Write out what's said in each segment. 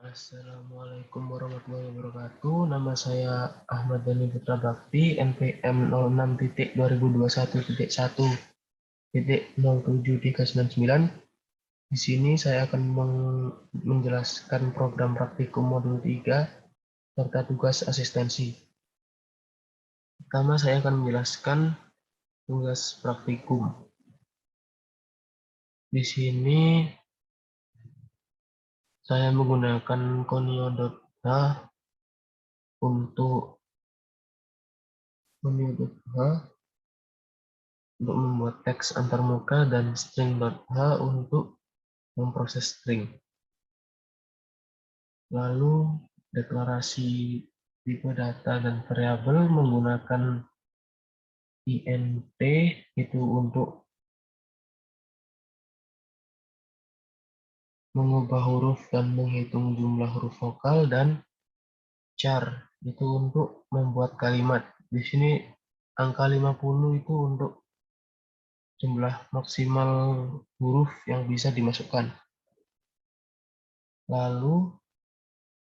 Assalamualaikum warahmatullahi wabarakatuh. Nama saya Ahmad Dhani Putra Bakti, NPM 06.2021.1.0739. Di sini saya akan menjelaskan program praktikum modul 3 serta tugas asistensi. Pertama, saya akan menjelaskan tugas praktikum. Di sini saya menggunakan Konio.h untuk membuat teks antarmuka dan string.h untuk memproses string. Lalu deklarasi tipe data dan variabel menggunakan int itu untuk mengubah huruf dan menghitung jumlah huruf vokal, dan char itu untuk membuat kalimat. Di sini angka 50 itu untuk jumlah maksimal huruf yang bisa dimasukkan. Lalu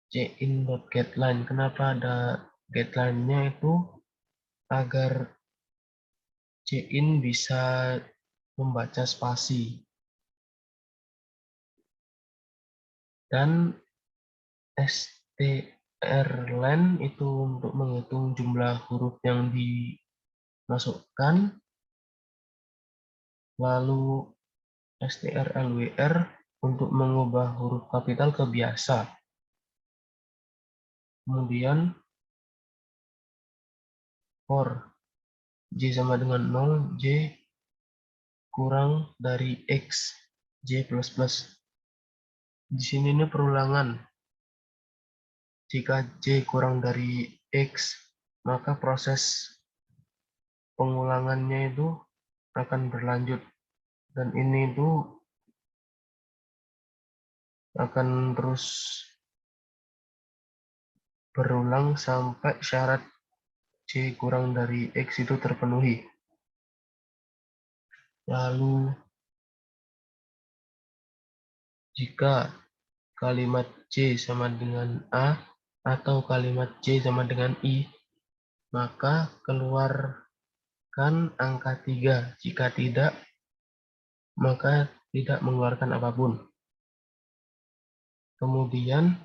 cin.getLine. Kenapa ada getLine-nya? Itu agar cin bisa membaca spasi. Dan strlen itu untuk menghitung jumlah huruf yang dimasukkan. Lalu strlwr untuk mengubah huruf kapital ke biasa. Kemudian for j sama dengan 0, j kurang dari x, j plus plus. Di sini ini perulangan. Jika j kurang dari x, maka proses pengulangannya itu akan berlanjut, dan ini itu akan terus berulang sampai syarat j kurang dari x itu terpenuhi. Lalu jika kalimat j sama dengan a atau kalimat j sama dengan i, maka keluarkan angka 3. Jika tidak, maka tidak mengeluarkan apapun. Kemudian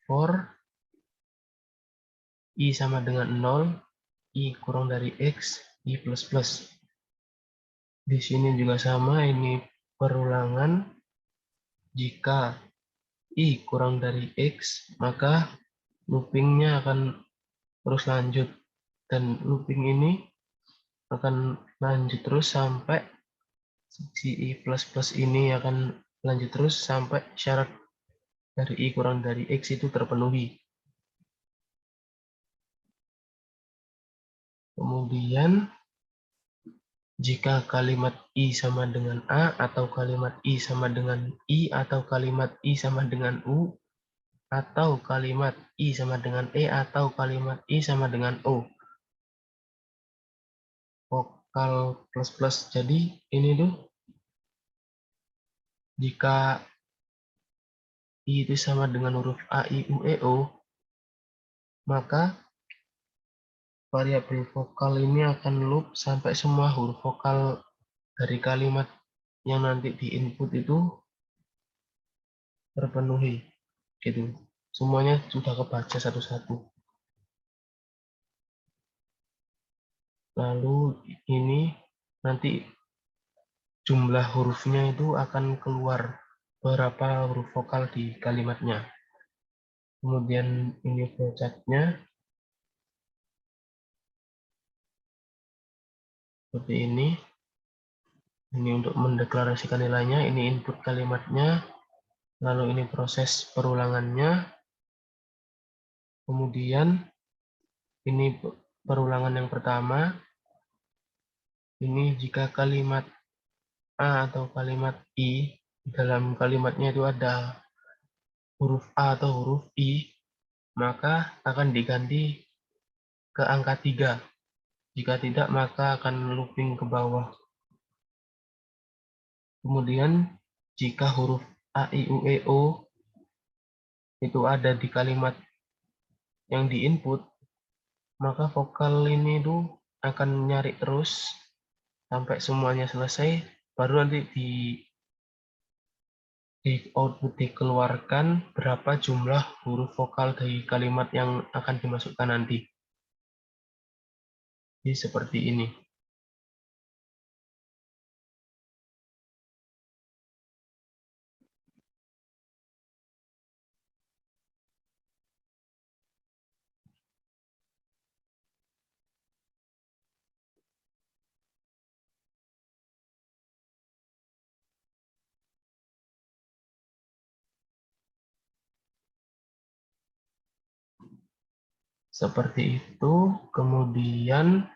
for i sama dengan 0, i kurang dari x, i plus plus. Di sini juga sama, ini perulangan. Jika i kurang dari x, maka loopingnya akan terus lanjut, dan looping ini akan lanjut terus sampai si i plus plus ini akan lanjut terus sampai syarat dari i kurang dari x itu terpenuhi. Kemudian jika kalimat i sama dengan a, atau kalimat i sama dengan i, atau kalimat i sama dengan u, atau kalimat i sama dengan e, atau kalimat i sama dengan o, vokal plus plus. Jadi ini tuh jika i itu sama dengan huruf a, i, u, e, o, maka variabel vokal ini akan loop sampai semua huruf vokal dari kalimat yang nanti di input itu terpenuhi. Gitu. Semuanya sudah kebaca satu-satu. Lalu ini nanti jumlah hurufnya itu akan keluar berapa huruf vokal di kalimatnya. Kemudian ini flowchart-nya seperti ini. Ini untuk mendeklarasikan nilainya, ini input kalimatnya, lalu ini proses perulangannya. Kemudian ini perulangan yang pertama. Ini jika kalimat a atau kalimat i, dalam kalimatnya itu ada huruf a atau huruf i, maka akan diganti ke angka 3. Jika tidak, maka akan looping ke bawah. Kemudian jika huruf a, i, u, e, o itu ada di kalimat yang di input, maka vokal ini tuh akan nyari terus sampai semuanya selesai, baru nanti di output dikeluarkan berapa jumlah huruf vokal dari kalimat yang akan dimasukkan nanti. Jadi seperti ini. Seperti itu, kemudian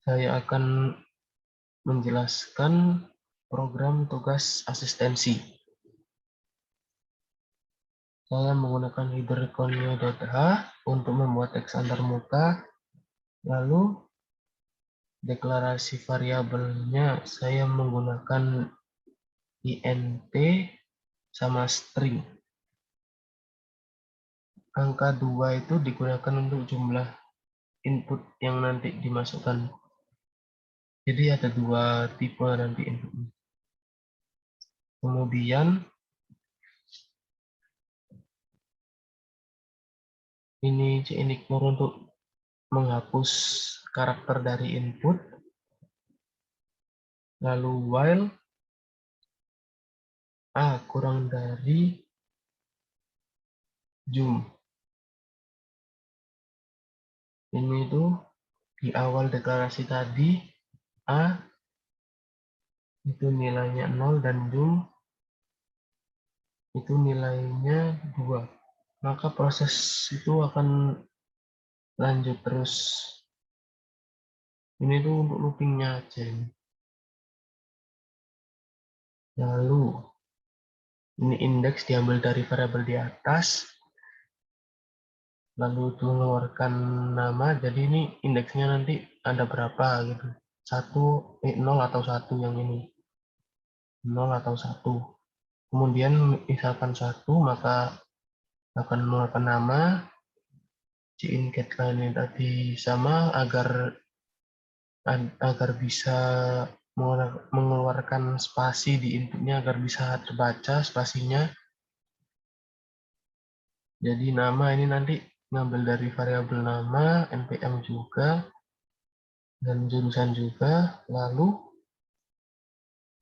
saya akan menjelaskan program tugas asistensi. Saya menggunakan hidroconio.h untuk membuat teks antarmuka, lalu deklarasi variabelnya saya menggunakan int sama string. Angka 2 itu digunakan untuk jumlah input yang nanti dimasukkan. Jadi ada dua tipe nanti inputnya. Kemudian ini cinikmur untuk menghapus karakter dari input. Lalu while A kurang dari zoom. Ini tuh di awal deklarasi tadi A itu nilainya 0 dan zoom itu nilainya 2. Maka proses itu akan lanjut terus. Ini tuh untuk loopingnya aja. Lalu ini indeks diambil dari variabel di atas. Lalu mengeluarkan nama. Jadi ini indeksnya nanti ada berapa gitu. 0 atau 1 yang ini. 0 atau 1. Kemudian misalkan 1 maka akan mengeluarkan nama. Cin getline tadi sama agar bisa mengeluarkan spasi di inputnya agar bisa terbaca spasinya. Jadi nama ini nanti ngambil dari variabel nama, npm juga, dan jurusan juga. Lalu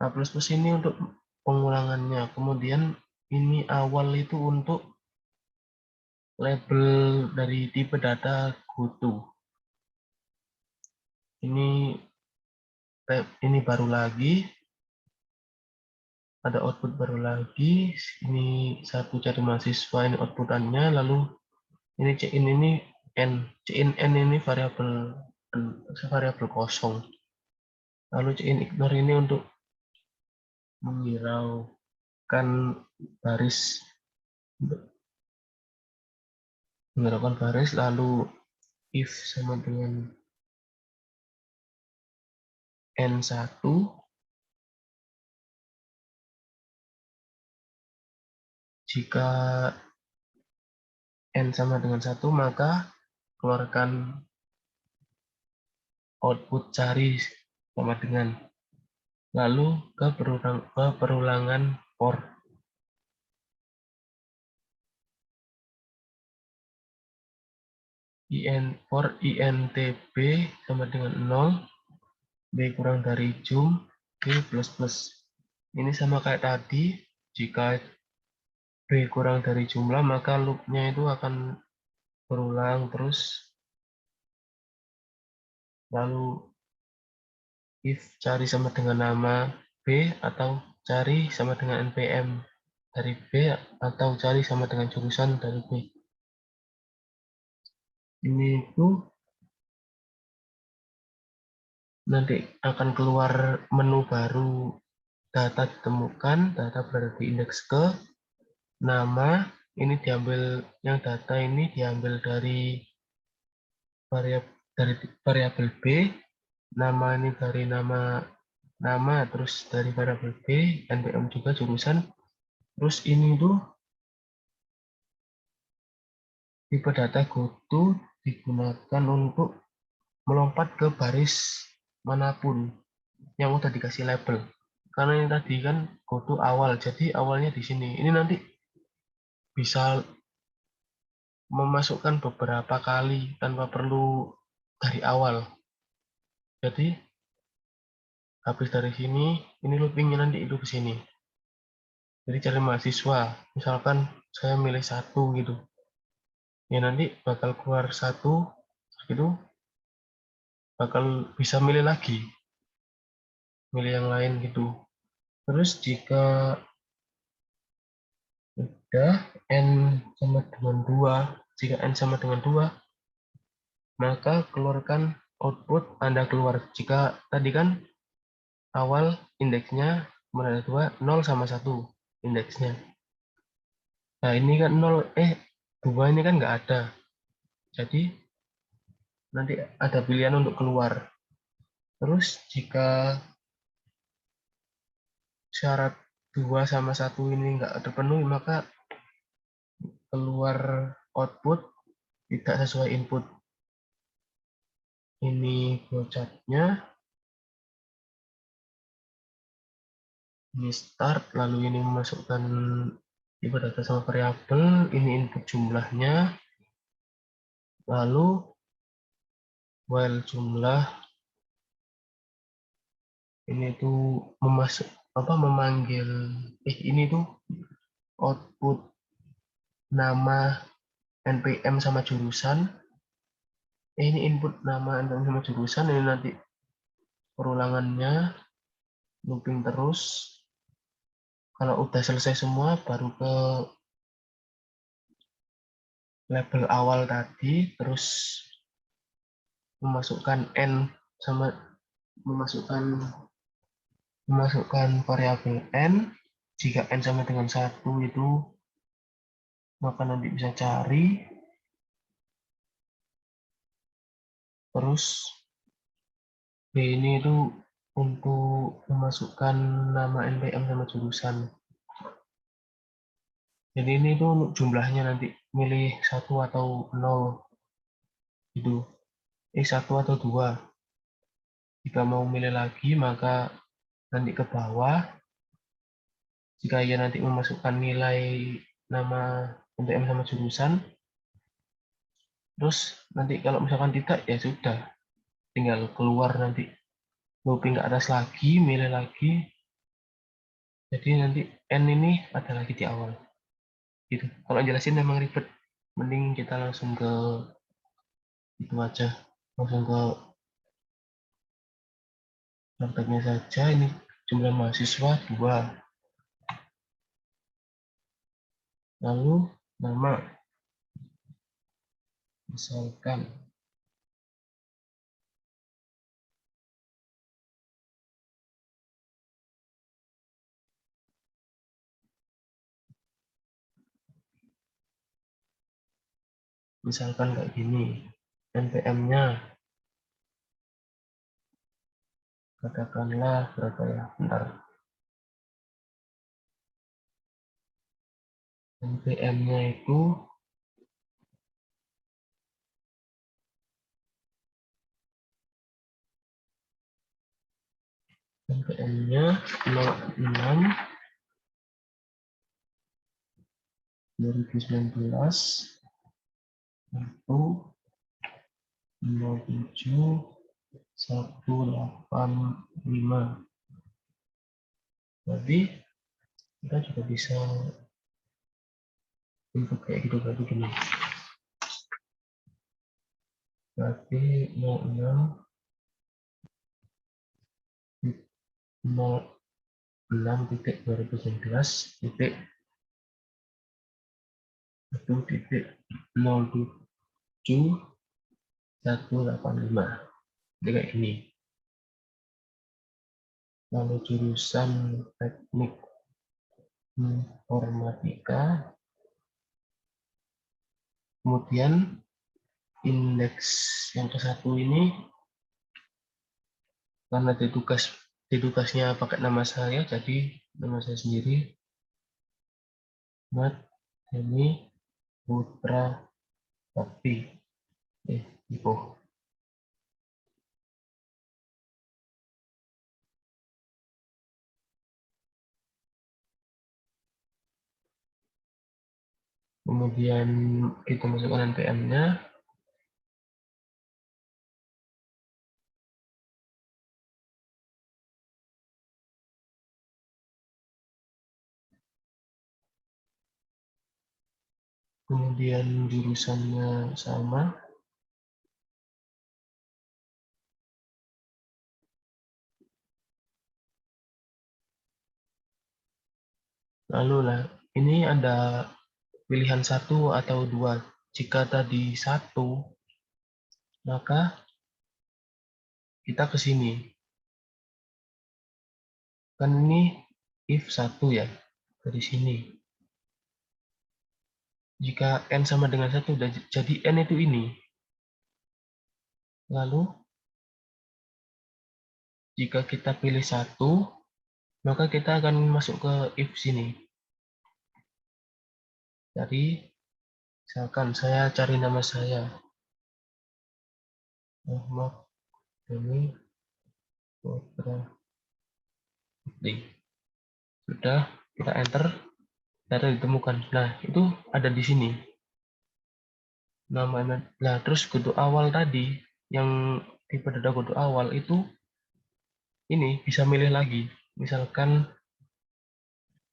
A++ ini untuk pengulangannya. Kemudian ini awal itu untuk label dari tipe data goto. Ini baru lagi. Ada output baru lagi. Ini satu cari mahasiswa, ini outputannya. Lalu ini cin ini n. Cin n ini variabel kosong. Lalu cin ignore ini untuk menghiraukan baris, lalu if sama dengan n1, jika n sama dengan 1 maka keluarkan output cari sama dengan, lalu ke perulangan for. For intb sama dengan 0, b kurang dari zoom, b plus plus. Ini sama kayak tadi, jika b kurang dari jumlah maka loopnya itu akan berulang terus. Lalu if cari sama dengan nama b atau cari sama dengan npm dari b atau cari sama dengan jurusan dari b. Ini itu nanti akan keluar menu baru, data ditemukan, data berada di indeks ke, nama ini diambil, yang data ini diambil dari variabel b, nama ini dari nama terus dari variabel b, npm juga jurusan. Terus ini tuh tipe data GoTo digunakan untuk melompat ke baris manapun yang udah dikasih label. Karena ini tadi kan GoTo awal, jadi awalnya di sini. Ini nanti bisa memasukkan beberapa kali tanpa perlu dari awal. Jadi habis dari sini, ini loopingnya nanti itu ke sini. Jadi cari mahasiswa, misalkan saya milih satu gitu, ya nanti bakal keluar satu, gitu, bakal bisa milih lagi, milih yang lain gitu. Terus jika udah n sama dengan 2, jika n sama dengan 2, maka keluarkan output Anda keluar. Jika tadi kan awal indeksnya ada 2, 0 sama 1 indeksnya. Nah ini kan 0, 2 ini kan nggak ada. Jadi nanti ada pilihan untuk keluar. Terus jika syarat 2 sama 1 ini nggak terpenuhi, maka keluar output tidak sesuai input. Ini flowchart-nya, ini start, lalu ini memasukkan tipe data sama variabel, ini input jumlahnya, lalu while jumlah ini tuh memanggil ini tuh output nama npm sama jurusan. Ini input nama npm sama jurusan, ini nanti perulangannya looping terus. Kalau udah selesai semua baru ke label awal tadi, terus memasukkan n sama memasukkan variabel n. Jika n sama dengan 1 itu, maka nanti bisa cari. Terus B ini itu untuk memasukkan nama npm sama jurusan. Jadi ini itu untuk jumlahnya nanti milih 1 atau 0 gitu. 1 atau 2. Jika mau milih lagi maka nanti ke bawah. Jika ia nanti memasukkan nilai nama npm sama jurusan, terus nanti kalau misalkan tidak, ya sudah, tinggal keluar nanti looping ke atas lagi, milih lagi. Jadi nanti n ini ada lagi di awal. Gitu. Kalau jelasin memang ribet, mending kita langsung ke itu aja, langsung ke prakteknya saja. Ini jumlah mahasiswa 2, lalu nama misalkan kayak gini, npm-nya katakanlah berapa ya, bentar, npm-nya itu npm-nya 06 2019 1 07 185. Jadi kita juga bisa input kayak gitu, berarti gini, berarti 06 06.2019 titik 1.07 185. Jadi kayak gini. Lalu jurusan teknik informatika, kemudian indeks yang ke satu ini karena di tugasnya pakai nama saya, jadi nama saya sendiri, Ahmad Dhani Putra Bakti. Ibu. Kemudian kita masukkan NPM-nya. Kemudian jurusannya sama. Lalu lah, ini ada pilihan 1 atau 2. Jika tadi 1, maka kita ke sini. Kan ini if 1 ya, dari sini. Jika N sama dengan 1, jadi N itu ini. Lalu, jika kita pilih 1, maka kita akan masuk ke if sini. Jadi, misalkan saya cari nama saya. Ahmad Dhani Putra Bakti. Sudah, kita enter. Data ditemukan. Nah, itu ada di sini. Namanya. Nah, terus kode awal tadi, yang tipe data kode awal itu, ini bisa milih lagi. Misalkan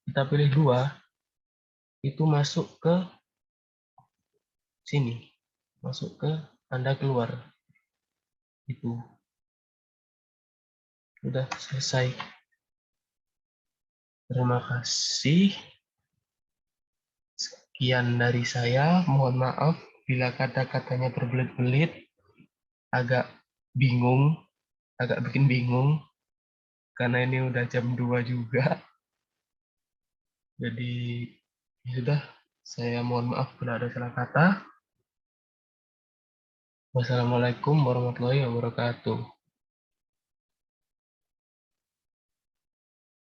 kita pilih 2, itu masuk ke sini. Masuk ke tanda keluar. Itu. Sudah selesai. Terima kasih. Sekian dari saya. Mohon maaf bila kata-katanya berbelit-belit, agak bingung, agak bikin bingung, karena ini udah jam 2 juga. Jadi, ya sudah, saya mohon maaf bila ada salah kata. Wassalamualaikum warahmatullahi wabarakatuh.